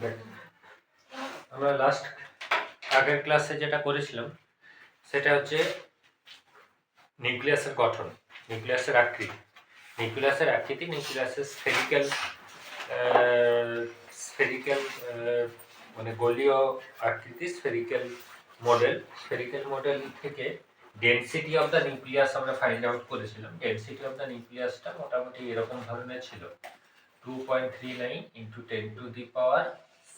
দেখ, আমরা লাস্ট আগের ক্লাসে যেটা করেছিলাম সেটা হচ্ছে নিউক্লিয়াসের গঠন, নিউক্লিয়াসের আকৃতি। নিউক্লিয়াসের স্ফেরিক্যাল মানে গোলীয় আকৃতি, স্ফেরিক্যাল মডেল থেকে ডেনসিটি অফ দ্য নিউক্লিয়াস আমরা ফাইন্ড আউট করেছিলাম। ডেনসিটি অফ দ্য নিউক্লিয়াসটা মোটামুটি এরকম ধরনের ছিল, 2.39 into 10 to the power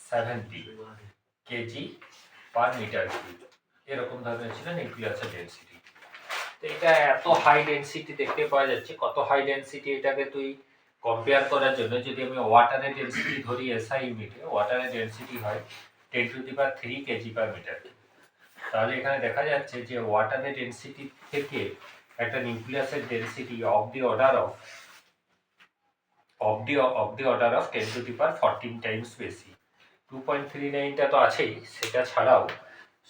70 kg per metre cube, এরকম ধরনের ছিল নিউক্লিয়াসের ডেনসিটি। তো এটা এত হাই ডেনসিটি দেখতে পাওয়া যাচ্ছে। কত হাই ডেনসিটি, এটাকে তুই কম্পেয়ার করার জন্য যদি আমি ওয়াটারের ডেনসিটি ধরি এসআই ইউনিটে, ওয়াটারের ডেনসিটি হয় 10 to the power 3 kg per metre, তাহলে এখানে দেখা যাচ্ছে যে ওয়াটারের ডেনসিটি থেকে একটা নিউক্লিয়াসের density of the order of 10 to the power 14 Times বেশি। 2.39টা তো আছেই, সেটা ছাড়াও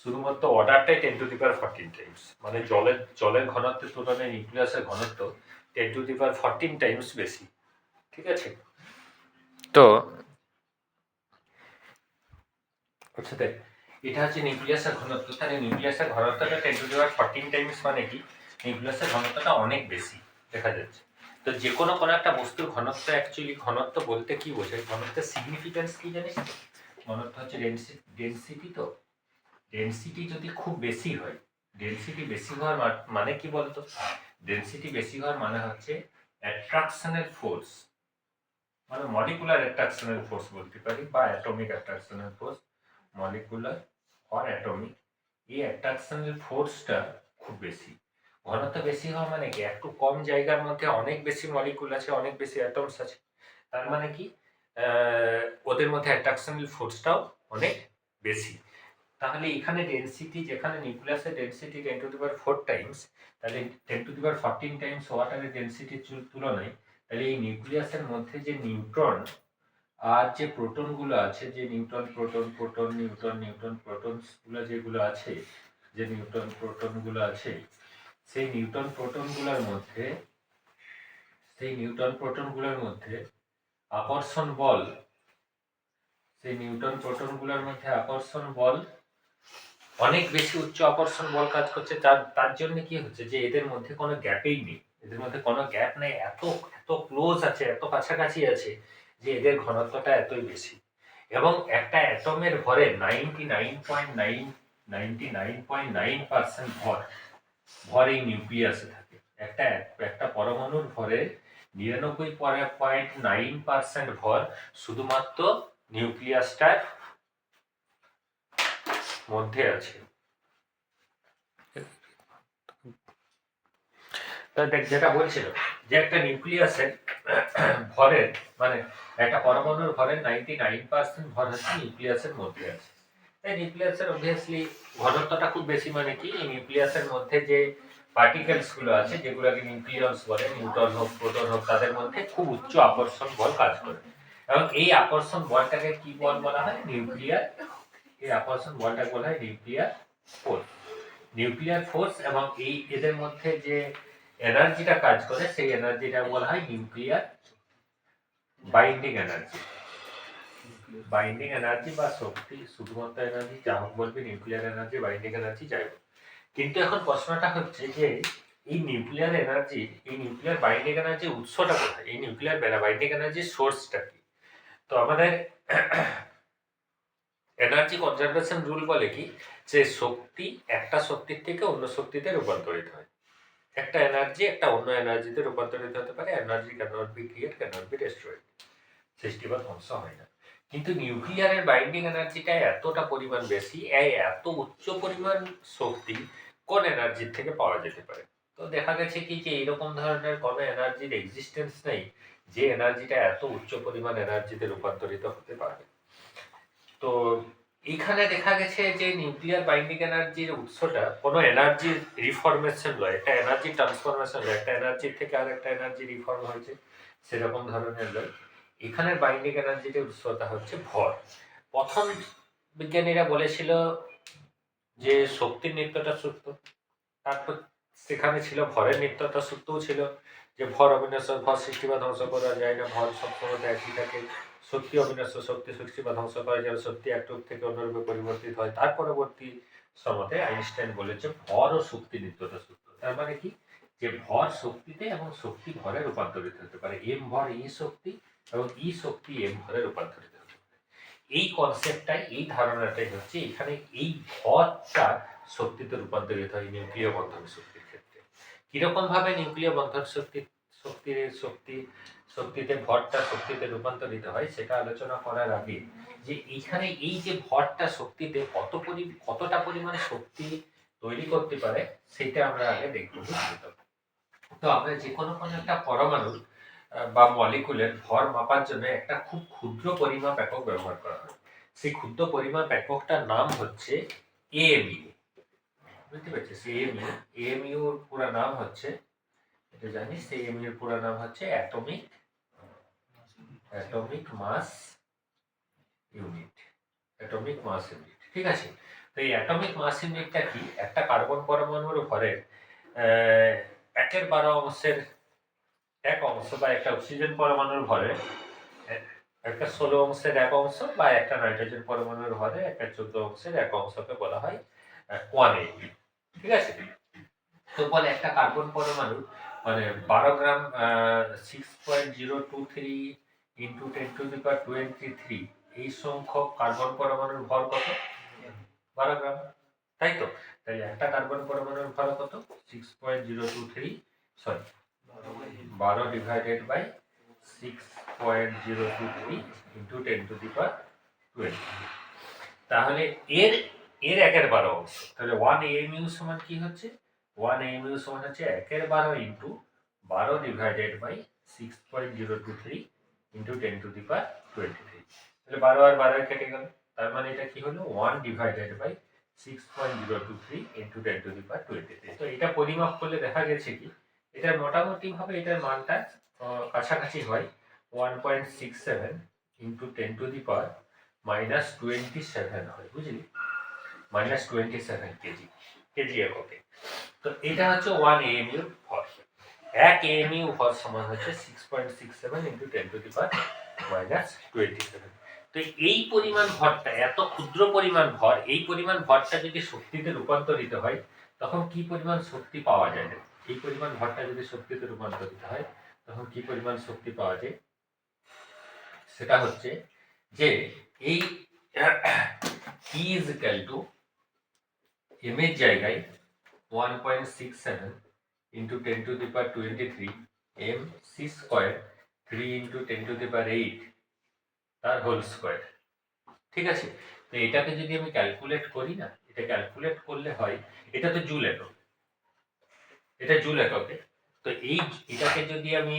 শুধুমাত্র অর্ডারটাই 10 টু দি পাওয়ার 14 টাইমস, মানে জলের ঘনত্বের তুলনায় নিউক্লিয়াসের ঘনত্ব 10 টু দি পাওয়ার 14 টাইমস বেশি। ঠিক আছে, তো আচ্ছা দেখ, এটা হচ্ছে নিউক্লিয়াসের ঘনত্ব। তাহলে নিউক্লিয়াসের ঘনত্বটা 10 টু দি পাওয়ার 14 টাইমস, মানে কি নিউক্লিয়াসের ঘনত্বটা অনেক বেশি দেখা যাচ্ছে। তো যে কোনো একটা বস্তুর ঘনত্ব, অ্যাকচুয়ালি ঘনত্ব বলতে কি বোঝায়, ঘনত্বের সিগনিফিকেন্স কি জানিস? ঘনত্ব হচ্ছে ডেনসিটি। তো ডেনসিটি যদি খুব বেশি হয়, ডেনসিটি বেশি হওয়ার মানে কি বলতো? ডেনসিটি বেশি হওয়ার মানে হচ্ছে অ্যাট্রাকশনাল ফোর্স, মানে মলিকুলার অ্যাট্রাকশনাল ফোর্স বলতে পারি, বা atomic attractional force, molecular or atomic, এই অ্যাট্রাকশনাল ফোর্সটা খুব বেশি। ঘনত্ব বেশি হওয়া মানে কি, একটু কম জায়গার মধ্যে অনেক বেশি মলিকুল আছে, অনেক বেশি অ্যাটমস আছে, তার মানে কি ওদের মধ্যে অ্যাট্রাকশনাল ফোর্সটাও অনেক বেশি। তাহলে এখানে ডেনসিটি, যেখানে নিউক্লিয়াসের density 10 to the power 4 Times, তাহলে 10 টু দি পাওয়ার 14 টাইমস ওয়াটারের ডেনসিটির তুলনায়, তাহলে এই নিউক্লিয়াসের মধ্যে যে নিউট্রন আর যে প্রোটনগুলো আছে, যে নিউট্রন প্রোটনসগুলো যেগুলো আছে, যে নিউট্রন প্রোটনগুলো আছে, সেই নিউট্রন প্রোটনগুলোর মধ্যে আকর্ষণ বল, সেই নিউট্রন প্রোটনগুলোর মধ্যে আকর্ষণ বল অনেক বেশি উচ্চ আকর্ষণ বল কাজ করছে। তার জন্য কি হচ্ছে, যে এদের মধ্যে কোনো গ্যাপই নেই, এদের মধ্যে কোনো গ্যাপ নেই, এত এত ক্লোজ আছে, এত কাছাকাছি আছে যে এদের ঘনত্বটা এতই বেশি। এবং একটা অ্যাটমের ভরে 99.9% ভর এই নিউক্লিয়াসে থাকে। একটা পরমাণুর ভরে 99.9% ভর শুধুমাত্র নিউক্লিয়াসটার মধ্যে আছে। যেটা বলছিল যে একটা নিউক্লিয়াসের ভরের, মানে একটা পরমাণুর ভরের 99% ভর হচ্ছে নিউক্লিয়াসের মধ্যে আছে। তাই নিউক্লিয়াসের অবভিয়াসলি ঘনত্বটা খুব বেশি, মানে কি এই নিউক্লিয়াসের মধ্যে যে পার্টিকেলস গুলো আছে, যেগুলোকে নিউক্লিয়স বলে, নিউট্রন হোক প্রোটন হোক, তাদের মধ্যে খুব উচ্চ আকর্ষণ বল কাজ করে। এবং এই আকর্ষণ বলটাকে কি বল বলা হয়? নিউক্লিয়ার। এই আকর্ষণ বলটাকে বলা হয় নিউক্লিয়ার ফোর্স। এবং এদের মধ্যে যে এনার্জিটা কাজ করে, সেই এনার্জিটা বলা হয় নিউক্লিয়ার বাইন্ডিং এনার্জি বা শক্তি, শুধুমাত্র এনার্জি, যা হোক বলবে, নিউক্লিয়ার এনার্জি, বাইন্ডিং এনার্জি, যাই হোক। কিন্তু এখন প্রশ্নটা হচ্ছে যে এই নিউক্লিয়ার বাইন্ডিং এনার্জি উৎসটা কোথায়? এই নিউক্লিয়ার বাইন্ডিং এনার্জির সোর্সটা কি? তো আমাদের এনার্জি কনজারভেশন রুল বলে কি, যে শক্তি একটা শক্তির থেকে অন্য শক্তিতে রূপান্তরিত হয়। একটা এনার্জি একটা অন্য এনার্জিতে রূপান্তরিত হতে পারে। Energy cannot be create, cannot be destroyed, সৃষ্টি বা ধ্বংস হয় না। কিন্তু নিউক্লিয়ারের বাইন্ডিং এনার্জিটা এতটা পরিমাণ বেশি, এত উচ্চ পরিমাণ শক্তি কোন এনার্জির থেকে পাওয়া যেতে পারে? তো দেখা গেছে কি, যে এরকম ধরনের কোনো এনার্জির এক্সিস্টেন্স নেই যে এনার্জিটা এত উচ্চ পরিমাণ এনার্জিতে রূপান্তরিত হতে পারে। তো এখানে দেখা গেছে যে নিউক্লিয়ার বাইন্ডিং এনার্জির উৎসটা কোনো এনার্জির রিফরমেশন নয়, একটা এনার্জি ট্রান্সফরমেশন নয়, একটা এনার্জির থেকে আর একটা এনার্জি রিফর্ম হয়েছে সেরকম ধরনের নয়। এখানে বাইন্ডিং এনার্জির উৎসটা হচ্ছে ভর। প্রথম বিজ্ঞানীরা বলেছিল যে শক্তির নিত্যতা সূত্র, তারপর সেখানে ছিল ভরের নিত্যতা সূত্রও ছিল, যে ভর অবিনশ্বর, ভর সৃষ্টি বা ধ্বংস করা যায় না, ভর সবসময় একই থাকে, শক্তি অবিনশ্বর, শক্তি সৃষ্টি বা ধ্বংস করা যাবে, শক্তি এক রূপ থেকে অন্য রূপে পরিবর্তিত হয়। তার পরবর্তী সমতে আইনস্টাইন বলেছে ভর ও শক্তি নিত্যতা সূত্র। তার মানে কি, যে ভর শক্তিতে এবং শক্তি ভরে রূপান্তরিত হতে পারে, এম ভর ই শক্তি এবং ই শক্তি এম ভরে রূপান্তরিত হতে পারে। এই কনসেপ্টটাই, এই ধারণাটাই হচ্ছে এখানে এই ভরটা শক্তিতে রূপান্তরিত হয় নিউক্লিয় বন্ধন শক্তির ক্ষেত্রে। কিরকম ভাবে নিউক্লিয় বন্ধন শক্তিতে ভরটা শক্তিতে রূপান্তরিত হয় সেটা আলোচনা করার আগে, যে এইখানে এই যে ভরটা শক্তিতে কতটা পরিমাণ শক্তি তৈরি করতে পারে সেটা আমরা আগে দেখব। তো আমরা যে কোনো একটা পরমাণু বা মলিকুলের ভর মাপার জন্য একটা খুব ক্ষুদ্র পরিমাপ একক ব্যবহার করা হয়। সেই ক্ষুদ্র পরিমাপ এককটার নাম হচ্ছে এএমইউ। বুঝতে পারছিস? এএমইউ এর পুরো নাম হচ্ছে, এটা জানিস, এএমইউ এর পুরো নাম হচ্ছে atomic mass unit. Atomic mass unit, ঠিক আছে? তো এই অ্যাটমিক মাস ইউনিটটা কি? একটা কার্বন পরমাণুর ভরের 1/12 এক অংশ, বা একটা অক্সিজেন পরমাণুর ভরে একটা 16 এক অংশ, বা একটা নাইট্রোজেন পরমাণুর ভরে একটা 14 এক অংশকে বলা হয় 180। ঠিক আছে? তো বলে একটা কার্বন পরমাণু মানে 12 গ্রাম 6.023 × 10⁻23 এই সংখ্যক কার্বন পরমাণুর ভর কত? 12 গ্রাম, তাই তো? তাই একটা কার্বন পরমাণুর ভর কত? 6.023, সরি 12 ডিভাইডেড বাই 6.023 × 10⁻20। তাহলে এর 1/12 অংশ, তাহলে 1 AMU সমান কি হচ্ছে? 1 AMU সমান হচ্ছে 1/12 × 12 ডিভাইডেড বাই 6.023 × 10⁻23। তাহলে 12 আর 12 কেটে গেল, তার মানে এটা কি হলো? 1 ডিভাইডেড বাই 6.023 × 10⁻23। তো এটা পরিমাপ করলে দেখা গেছে কি, এটা মোটামুটি ভাবে এটার মানটা কাছাকাছি হয় 1.67 × 10⁻27 হয়, বুঝলি? -27 কেজি এককে। তো এটা হচ্ছে 1 AMU ভর। 1 AMU ভর সমান হচ্ছে 6.67 × 10⁻27। তো এই পরিমাণ ভরটা, এত ক্ষুদ্র পরিমাণ ভর, এই পরিমাণ ভরটা যদি শক্তিতে রূপান্তরিত হয় তখন কি পরিমাণ শক্তি পাওয়া যায়? এই পরিমাণ ভরটা যদি শক্তিতে রূপান্তরিত হয় তখন কি পরিমাণ শক্তি পাওয়া যায়? সেটা হচ্ছে যে এই E is equal to m এর জায়গায় 1.67 × 10⁻23 mc² 3 × 10⁸ তার হোল স্কয়ার। ঠিক আছে? তো এটাকে যদি আমি ক্যালকুলেট করি না, এটা ক্যালকুলেট করলে হয়, এটা তো জুল একক, এটা জুল এককে। তো এটাকে যদি আমি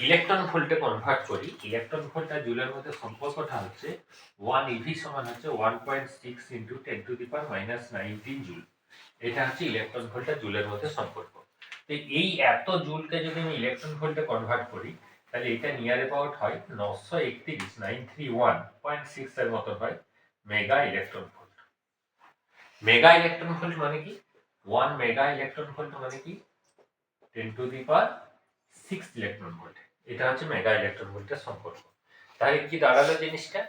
ইলেকট্রন ভোল্টে কনভার্ট করি, ইলেকট্রন ভোল্ট আর জুলের মধ্যে সম্পর্কটা হচ্ছে 1 eV সমান হচ্ছে 1.6 × 10⁻⁻19 জুল। এটা হচ্ছে ইলেকট্রন ভোল্ট আর জুলের মধ্যে সম্পর্ক। তো এই এত জুলকে যদি আমি ইলেকট্রন ভোল্টে কনভার্ট করি তাহলে এটা নিয়ার অ্যাবাউট হয় 931.6 এর মতো হয় mega electron volt. Mega electron volt মানে কি? 1 মেগা ইলেকট্রন ভোল্ট মানে কি? 10⁻6 ইলেকট্রন ভোল্ট। এটা হচ্ছে মেগা ইলেকট্রন ভোল্টের সম্পর্ক। তাহলে কি দাঁড়ালো জিনিসটা?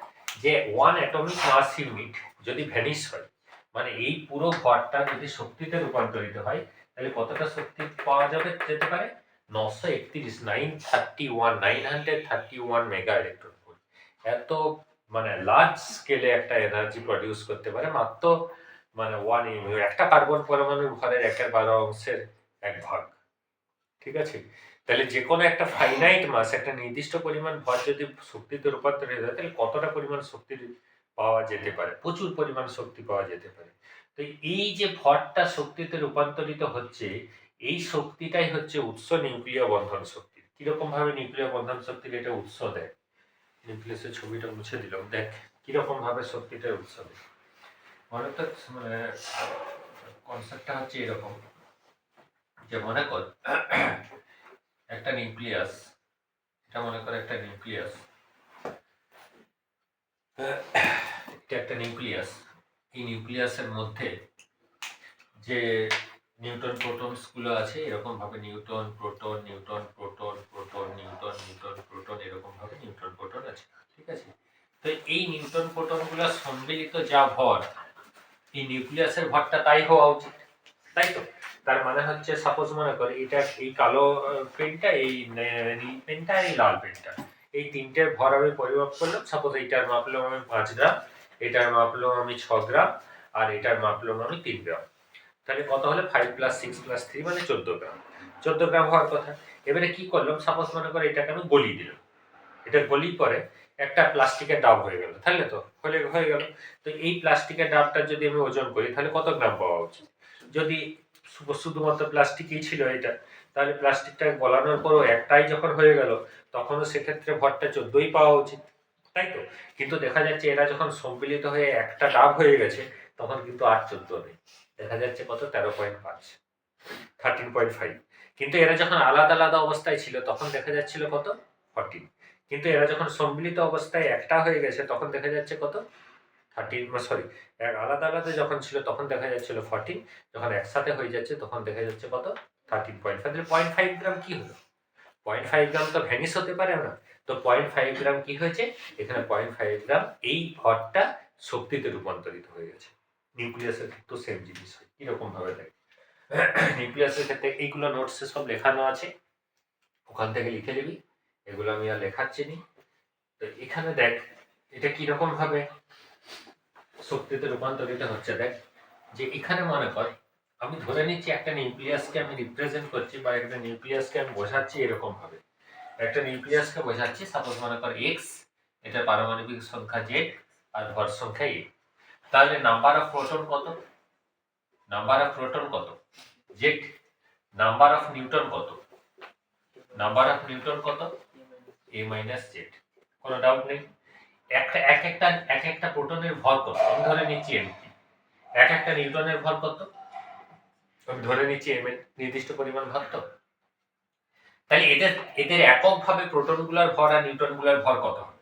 যে 1 অ্যাটমিক মাস ইউনিট যদি ভ্যানিশ হয়, মানে এই পুরো ভরটা যদি শক্তিতে রূপান্তরিত হয় তাহলে কতটা শক্তি পাওয়া যেতে পারে? 931 মেগা ইলেকট্রন ভোল্ট। এত মানে লার্জ স্কেলে একটা এনার্জি প্রডিউস করতে পারে মাত্র মানে 1 AMU, একটা কার্বন পরমাণুর ভরের 1/12 এক ভাগ। ঠিক আছে? তাহলে যে কোনো একটা ফাইনাইট মাস, একটা নির্দিষ্ট পরিমাণ ভর যদি শক্তিতে রূপান্তরিত হয় তাহলে কতটা পরিমাণ শক্তি পাওয়া যেতে পারে? প্রচুর পরিমাণ শক্তি পাওয়া যেতে পারে। তো এই যে ভরটা শক্তিতে রূপান্তরিত হচ্ছে, এই শক্তিটাই হচ্ছে উৎস নিউক্লিয় বন্ধন শক্তির। কিরকম ভাবে নিউক্লিয় বন্ধন শক্তির এটা উৎস দেয়? নিউক্লিয়াসের ছবিটা মুছে দিলাম, দেখ কিরকম ভাবে শক্তিটা উৎস দেয়। অনেকটা মানে কনসেপ্টটা হচ্ছে এরকম, যে মনে কর একটা নিউক্লিয়াস, এটা মনে কর একটা নিউক্লিয়াস, এটা একটা নিউক্লিয়াস। এই নিউক্লিয়াসের মধ্যে যে নিউটন প্রোটনস গুলো আছে, এরকম ভাবে Newton proton Newton proton proton Newton neutron proton এরকম ভাবে নিউট্রন প্রোটন আছে, ঠিক আছে। তো এই নিউট্রন প্রোটনগুলো সম্মিলিত যা ভর, এই নিউক্লিয়াসের ভরটা তাই হওয়া উচিত, তাই তো। তার মানে হচ্ছে সাপোজ মনে করে এটা এই কালো পেনটা, এই নীল পেনটা, এই লাল পেনটা, এই তিনটের ভর আমি পরিমাপ করলাম। সাপোজ এইটার মাপলাম আমি 5 গ্রাম, এটার মাপলাম আমি 6 গ্রাম, আর এটার মাপলাম আমি 3 গ্রাম। তাহলে কত হলো 5 + 6 + 3 মানে 14 গ্রাম। 14 গ্রাম হওয়ার কথা। এবারে কি করলাম, সাপোজ মনে করে এটাকে আমি গলিয়ে দিলাম, এটা গলিয়ে পরে একটা প্লাস্টিকের ডাব হয়ে গেল, তাহলে তো হয়ে গেল। তো এই প্লাস্টিকের ডাবটা যদি আমি ওজন করি তাহলে কত গ্রাম পাওয়া উচিত? যদি শুধুমাত্র প্লাস্টিকই ছিল এটা, তাহলে প্লাস্টিকটা গলানোর পরও একটাই যখন হয়ে গেল, তখনও সেক্ষেত্রে ভরটা 14ই পাওয়া উচিত, তাই তো। কিন্তু দেখা যাচ্ছে এরা যখন সম্মিলিত হয়ে একটা ডাব হয়ে গেছে, তখন কিন্তু আর 14 নেই, দেখা যাচ্ছে কত 13.5, 13.5। কিন্তু এরা যখন আলাদা আলাদা অবস্থায় ছিল তখন দেখা যাচ্ছিল কত 14। কিন্তু এরা যখন সম্মিলিত অবস্থায় একটা হয়ে গেছে তখন দেখা যাচ্ছে কত 13, আলাদা আলাদা যখন ছিল তখন দেখা যাচ্ছিল 14, যখন একসাথে হয়ে যাচ্ছে তখন দেখা যাচ্ছে কত 13.5। 0.5 গ্রাম কি হলো? 0.5 গ্রাম তো ভ্যানিশ হতে পারে না। তো 0.5 গ্রাম কি হয়েছে এখানে? 0.5 গ্রাম এই ভরটা শক্তিতে রূপান্তরিত হয়ে গেছে। নিউক্লিয়াসের ক্ষেত্রে সেম জিনিস হয়, কিরকম ভাবে দেখ। নিউক্লিয়াসের ক্ষেত্রে এইগুলো নোটসে সব লেখানো আছে, ওখান থেকে লিখে নিবি, এগুলো আমি আর লেখাচ্ছি নি। তো এখানে দেখ এটা কিরকম ভাবে শক্তিতে রূপান্তরিত হচ্ছে। দেখ যে এখানে মনে কর আমি ধরে নিচ্ছি একটা নিউক্লিয়াসকে আমি রিপ্রেজেন্ট করছি, বা একটা নিউক্লিয়াসকে আমি বোঝাচ্ছি এরকম ভাবে। একটা নিউক্লিয়াসকে বোঝাচ্ছি, সাপোজ মনে কর এক্স, এটা পারমাণবিক সংখ্যা জেড আর ভর সংখ্যা এ। তাহলে নাম্বার অফ প্রোটন কত? নাম্বার অফ প্রোটন কত? জেড। নাম্বার অফ নিউটন কত? নাম্বার অফ নিউটন কত? এ মাইনাস জেড। কোনো ডাউট নেই। এক একটা প্রোটনের ভর কত? আমি ধরে নিচ্ছি এমপি। এক একটা নিউটনের ভর কত? আমি ধরে নিচ্ছি এম এর নির্দিষ্ট পরিমাণ ভর। তো তাহলে এদের এককভাবে প্রোটনগুলোর ভর আর নিউটনগুলোর ভর কত হবে?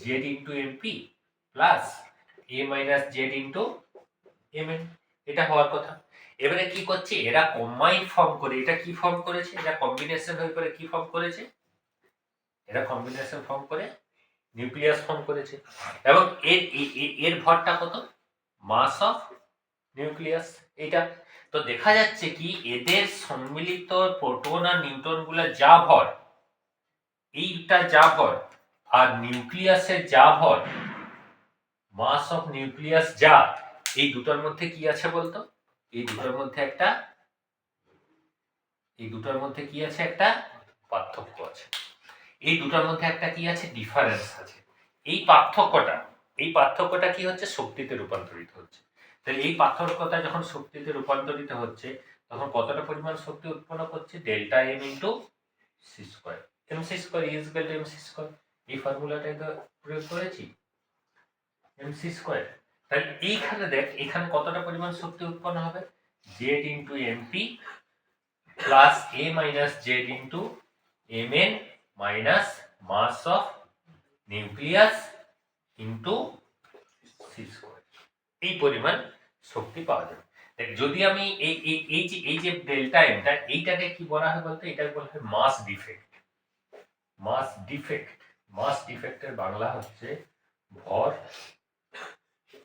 Z into MP plus A minus Z into M N, এটা হওয়ার কথা। এবারে কি করছে এরা? কম্বাইন ফর্ম করে, এটা কি ফর্ম করেছে? এরা কম্বিনেশন হয়ে করে কি ফর্ম করেছে? এরা কম্বিনেশন ফর্ম করে নিউক্লিয়াস ফর্ম করেছে। এবং এর ভরটা কত? মাস অফ নিউক্লিয়াস এটা। তো দেখা যাচ্ছে কি এদের সম্মিলিত প্রোটন আর নিউট্রন গুলা যা ভর, এইটা যা ভর, আর নিউক্লিয়াসের যা ভর, মাস অফ নিউক্লিয়াস যা, এই দুটোর মধ্যে কি আছে বলতো? এই দুটোর মধ্যে কি আছে? একটা পার্থক্য আছে। এই দুটোর মধ্যে একটা কি আছে? ডিফারেন্স আছে। এই পার্থক্যটা কি হচ্ছে? শক্তিতে রূপান্তরিত হচ্ছে। তাহলে এই পার্থক্যটা যখন শক্তিতে রূপান্তরিত হচ্ছে তখন কতটা পরিমাণ শক্তি উৎপন্ন করছে? Delta M into C square. M C square is equal to M C square. এই ফর্মুলাটাই তো প্রয়োগ করেছি, এম সি স্কোয়ার। তাহলে এইখানে দেখ এখানে কতটা পরিমাণ শক্তি উৎপন্ন হবে? Z into MP plus A minus Z into M N minus mass of nucleus into C square. এই পরিমাণ শক্তি পাওয়া যাবে। যদি আমি এই যে ডেল্টা এমটা, এইটাকে কি বলা হয় বলতে? এটাকে বলা হয় মাস ডিফেক্ট। মাস ডিফেক্টের বাংলা হচ্ছে ভর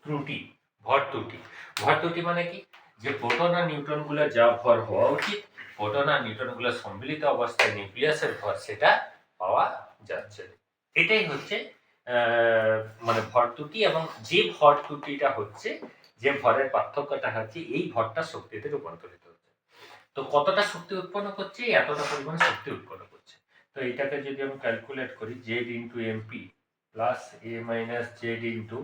ত্রুটি। ভর ত্রুটি মানে কি? যে প্রোটন আর নিউট্রন গুলো যা ভর হওয়া উচিত, প্রোটন আর নিউট্রন গুলো সম্মিলিত অবস্থায় নিউক্লিয়াসের ভর সেটা পাওয়া যাচ্ছে। এটাই হচ্ছে মানে ভর ত্রুটি। এবং যে ভর ত্রুটিটা হচ্ছে, যে ভরের পার্থক্যটা হচ্ছে, এই ভরটা শক্তিতে রূপান্তরিত হচ্ছে। তো কতটা শক্তি উৎপন্ন করছে? এতটা পরিমাণ শক্তি উৎপন্ন করছে। তো এটাকে যদি আমি ক্যালকুলেট করি, Z into MP plus A minus Z into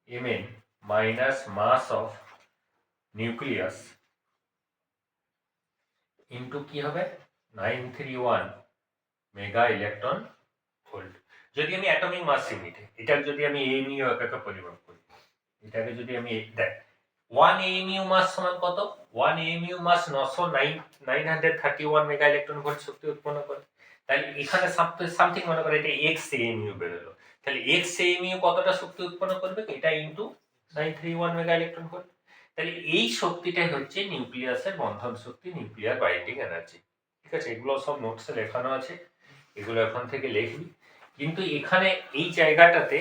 mn minus mass of nucleus into কি হবে? 931 মেগা ইলেকট্রন ভোল্ট। যদি আমি অ্যাটমিক মাস ইউনিটে, এটা যদি আমি AMU একক পরিমাপ করি, এটাকে যদি আমি দেখ 1 AMU মাস সমান কত? 1 AMU মাস 931 মেগা ইলেকট্রন ভোল্ট শক্তি উৎপন্ন করে। তাহলে এখানে সামথিং মনে করে এটা x AMU বেরোলো। তাহলে x AMU কতটা শক্তি উৎপন্ন করবে? এটা ইনটু 931 মেগা ইলেকট্রন ভোল্ট। তাহলে এই শক্তিটাই হচ্ছে নিউক্লিয়াসের বন্ধন শক্তি, নিউক্লিয়ার বাইন্ডিং এনার্জি। ঠিক আছে, এগুলো সব নোটসে লেখানো আছে, এগুলো এখন থেকে লিখবি। কিন্তু এখানে এই জায়গাটাতে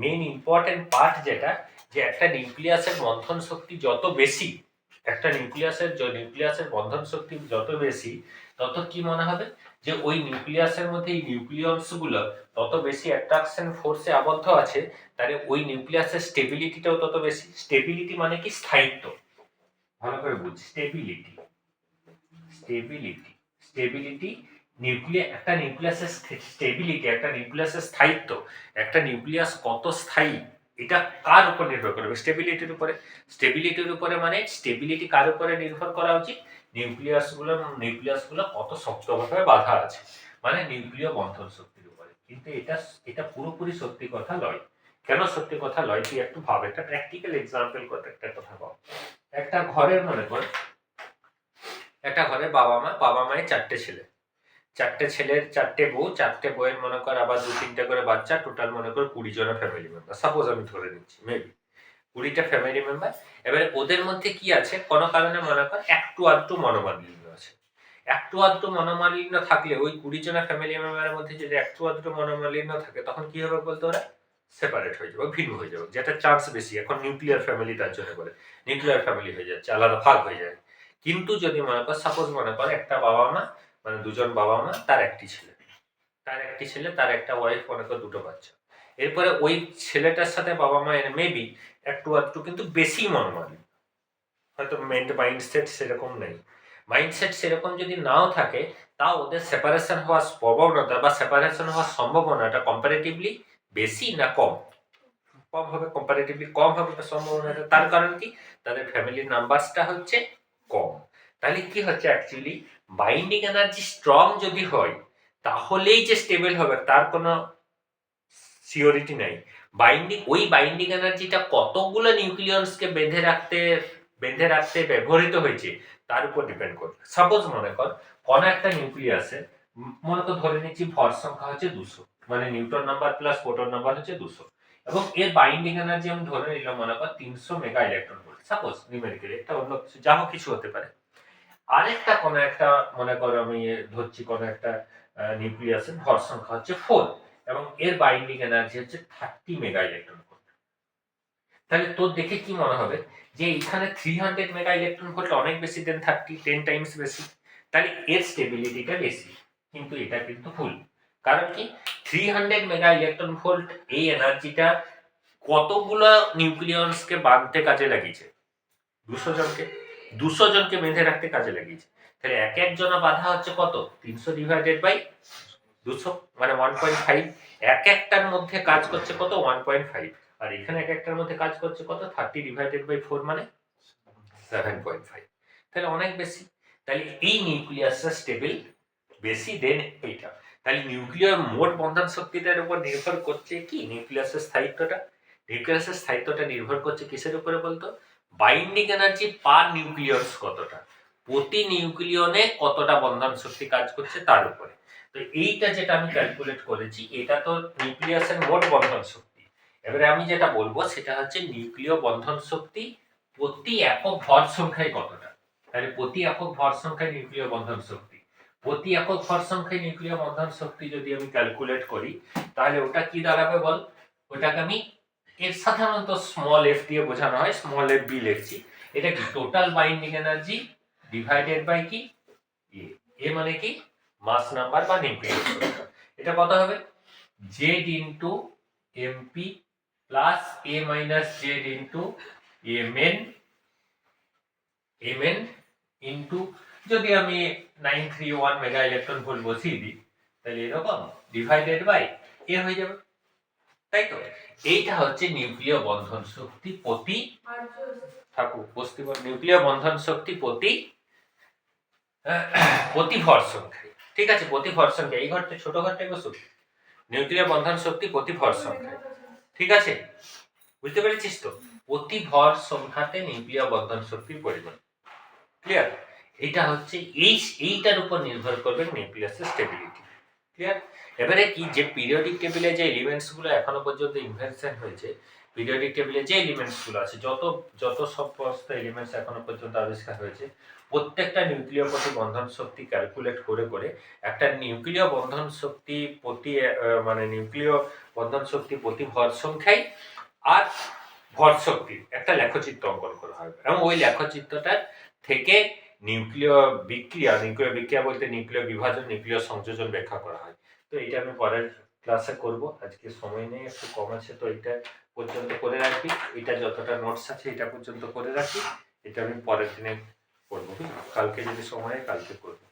মেন ইম্পর্টেন্ট পার্ট যেটা, যে একটা নিউক্লিয়াসের বন্ধন শক্তি যত বেশি, একটা নিউক্লিয়াসের বন্ধন শক্তি যত বেশি, তত কি মনে হবে যে ওই নিউক্লিয়াসের মধ্যে এই নিউক্লিয়স গুলো তত বেশি অ্যাট্রাকশন ফোর্সে আবদ্ধ আছে, তাহলে ওই নিউক্লিয়াসের স্টেবিলিটিটাও তত বেশি। স্টেবিলিটি মানে কি? স্থায়িত্ব। ভালো করে বুঝ, স্টেবিলিটি একটা নিউক্লিয়াসের স্টেবিলিটি, একটা নিউক্লিয়াসের স্থায়িত্ব, একটা নিউক্লিয়াস কত স্থায়ী, এটা কার উপর নির্ভর করবে? স্টেবিলিটির উপরে। মানে স্টেবিলিটি কার উপরে নির্ভর করা উচিত? নিউক্লিয়াসগুলো কত শক্তভাবে বাঁধা আছে, মানে নিউক্লিয় বন্ধন শক্তির উপরে। কিন্তু এটা পুরোপুরি সত্যি কথা নয়। কেন সত্যি কথা নয়? তুই একটু ভাব, একটা প্র্যাকটিক্যাল এক্সাম্পল করতে একটা কথা ভাব। একটা ঘরের মনে কর, একটা ঘরে বাবা মায়ের চারটে ছেলের 4টে বউ, 4টে বউয়ের মনে কর আবার 2-3টে করে বাচ্চা, টোটাল মনে কর 20 জন ফ্যামিলি মেম্বার। সাপোজ আমি ধরে নিচ্ছি, মেবি 20টা ফ্যামিলি মেম্বার। এবারে ওদের মধ্যে কি আছে, কোনো কারণে মনে কর একটু আধটু মনোমালিন্য আছে। একটু আধটু মনোমালিন্য থাকলে, ওই 20 জনের ফ্যামিলি মেম্বারের মধ্যে যদি একটু আধটু মনোমালিন্য থাকে, তখন কি হবে বলতে? ওরা সেপারেট হয়ে যাবে, ভিন্ন হয়ে যাবে, যেটা চান্স বেশি। এখন নিউক্লিয়ার ফ্যামিলি তার জন্য বলে, নিউক্লিয়ার ফ্যামিলি হয়ে যাচ্ছে, আলাদা ভাগ হয়ে যায়। কিন্তু যদি মনে কর, সাপোজ মনে কর একটা বাবা মা, মানে দুজন বাবা মা, তার একটি ছেলে, তার একটা ওয়াইফ, মনে কর 2টো বাচ্চা। এরপরে ওই ছেলেটার সাথে বাবা মায়ের মেবি একটু আধটু কিন্তু বেশি মনোমালিন্য, হয়তো মাইন্ডসেট সেরকম নেই। মাইন্ডসেট সেরকম যদি নাও থাকে, তাও ওদের সেপারেশন হওয়ার প্রবণতা বা সেপারেশন হওয়ার সম্ভাবনাটা কম্পারেটিভলি বেশি না কম? কম হবে, কম্পারেটিভলি কম হবে সম্ভাবনাটা। তার কারণ কি? তাদের ফ্যামিলির নাম্বারসটা হচ্ছে কম। তাহলে কি হচ্ছে, অ্যাকচুয়ালি বাইন্ডিং এনার্জি স্ট্রং যদি হয়, তাহলেই যে স্টেবল হবে তার কোনো সিওরিটি নাই। ওই বাইন্ডিং এনার্জিটা কতগুলো নিউক্লিয়নসকে বেঁধে রাখতে ব্যবহৃত হয়েছে তার উপর ডিপেন্ড করবে। সাপোজ মনে কর কোন একটা নিউক্লিয়াসে, মনে কর ধরে নিচ্ছি ভর সংখ্যা হচ্ছে 200, মানে Newton number plus proton number হচ্ছে 200, এবং এর বাইন্ডিং এনার্জি আমি ধরে নিলাম মনে কর 300 mega electron volt. Suppose numerically, একটা অন্য কিছু যা হোক কিছু হতে পারে। আরেকটা কোনো একটা মনে করো আমি ধরছি, কোনো একটা নিউক্লিয়াসের ভর সংখ্যা হচ্ছে 4, এবং এর বাইন্ডিং এনার্জি হচ্ছে 30 মেগা ইলেকট্রন ভোল্ট। তাহলে তোর দেখে কি মনে হবে যে এখানে 300 মেগা ইলেকট্রন ভোল্ট অনেক বেশি দেন 10 টাইমস বেশি, তাহলে এর স্টেবিলিটিটা বেশি। কিন্তু এটা কিন্তু ভুল। কারণ কি? 300 মেগা ইলেকট্রন ভোল্ট এই এনার্জিটা কতগুলো নিউক্লিয়নসকে বাঁধতে কাজে লাগিয়েছে? 200 জনকে বেঁধে রাখতে কাজে লাগিয়েছে। তাহলে এক একজনা বাধা হচ্ছে কত? 300 ডিভাইডেড বাই 200, মানে 1.5। এক একটার মধ্যে কাজ করছে কত? 1.5। আর এখানে এক একটার মধ্যে কাজ করছে কত? 30 ডিভাইডেড বাই 4, মানে 7.5। তাহলে অনেক বেশি। তাহলে এই নিউক্লিয়াসটা স্টেবল বেশি দেন এইটা। তাহলে নিউক্লিয়ার মোট বন্ধন শক্তিটার উপর নির্ভর করছে কি? নিউক্লিয়াসের স্থায়িত্বটা নির্ভর করছে কিসের উপরে বলতো? বাইন্ডিং এনার্জি পার নিউক্লিয়স কতটা, প্রতি নিউক্লিয়নে কতটা বন্ধন শক্তি কাজ করছে তার উপরে। তো এইটা যেটা আমি ক্যালকুলেট করেছি, এটা তো নিউক্লিয়াসের মোট বন্ধন শক্তি। এবারে আমি যেটা বলবো সেটা হচ্ছে নিউক্লিয় বন্ধন শক্তি প্রতি একক ভর সংখ্যায় কতটা। তাহলে প্রতি একক ভর সংখ্যায় নিউক্লিয় বন্ধন শক্তি, প্রতি একক ভর সংখ্যায় নিউক্লিয় বন্ধন শক্তি যদি আমি ক্যালকুলেট করি, তাহলে ওটা কি দাঁড়াবে বল? ওটাকে আমি এর সাধারণত স্মল এফ দিয়ে বোঝানো হয়, স্মল এফ বি লিখছি। এটা কি? Total binding energy divided by কি? এ মানে কি? মাস নাম্বার বা নিউক্লিয়াস সংখ্যা। এটা কত হবে? Z into MP plus A minus Z into MN into, যদি আমি 931 মেগা ইলেকট্রন ভোল্ট বসিয়ে দিই, তাহলে এরকম ডিভাইডেড বাই এ হয়ে যাবে, তাই তো? এইটা হচ্ছে নিউক্লিয় বন্ধন শক্তি প্রতি নিউক্লিয় বন্ধন শক্তি প্রতি ভর সংখ্যায়। ঠিক আছে, প্রতি ভর সংখ্যা। এই ঘরটা ছোট ঘরটাই বসুক, নিউক্লিয় বন্ধন শক্তি প্রতি ভর সংখ্যায়। ঠিক আছে, বুঝতে পেরেছিস তো? প্রতি ভর সংখ্যাতে নিউক্লিয় বন্ধন শক্তির পরিমাণ। ক্লিয়ার? এটা হচ্ছে এইটার উপর নির্ভর করবে নিউক্লিয়াসের স্টেবিলিটি। ক্লিয়ার? এবারে কি যে পিরিয়ডিক টেবিলে যে এলিমেন্টসগুলো এখনো পর্যন্ত ইনভেনশন হয়েছে, পিরিয়ডিক টেবিলে যে এলিমেন্টসগুলো আছে, যত সমস্ত এলিমেন্টস এখনো পর্যন্ত আবিষ্কার হয়েছে, প্রত্যেকটা নিউক্লিয় প্রতি বন্ধন শক্তি ক্যালকুলেট করে একটা নিউক্লিয় বন্ধন শক্তি প্রতি মানে নিউক্লিয় বন্ধন শক্তি প্রতি ভর সংখ্যায় আর ভর শক্তির একটা লেখচিত্র অঙ্কন করা হয়, এবং ওই লেখচিত্রটা থেকে নিউক্লিয় বিক্রিয়া বলতে নিউক্লিয় বিভাজন, নিউক্লিয় সংযোজন ব্যাখ্যা করা হয়। তো এটা আমি পরের ক্লাসে করব, আজকে সময় নেই, একটু কম আছে, তো এটা পর্যন্ত করে রাখি, এটা যতটা নোটস আছে এটা পর্যন্ত করে রাখি, এটা আমি পরের দিনে করবো, কালকে যদি সময় হয় কালকে করবো।